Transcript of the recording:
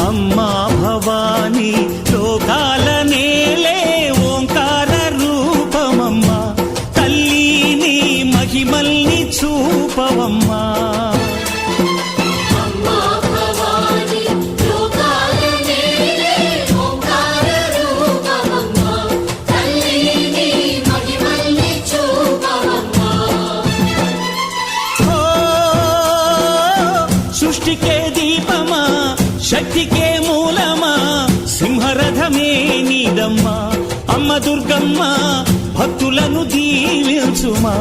అమ్మా భవానీ లోకాల నేలే ఓంకార రూపమమ్మా తల్లి నీ మహిమల్ని చూపవమ్మా సృష్టికే దీపమా శక్తికే మూలమా సింహరథమే నీదమ్మా అమ్మ దుర్గమ్మ భక్తులను దీవించుమా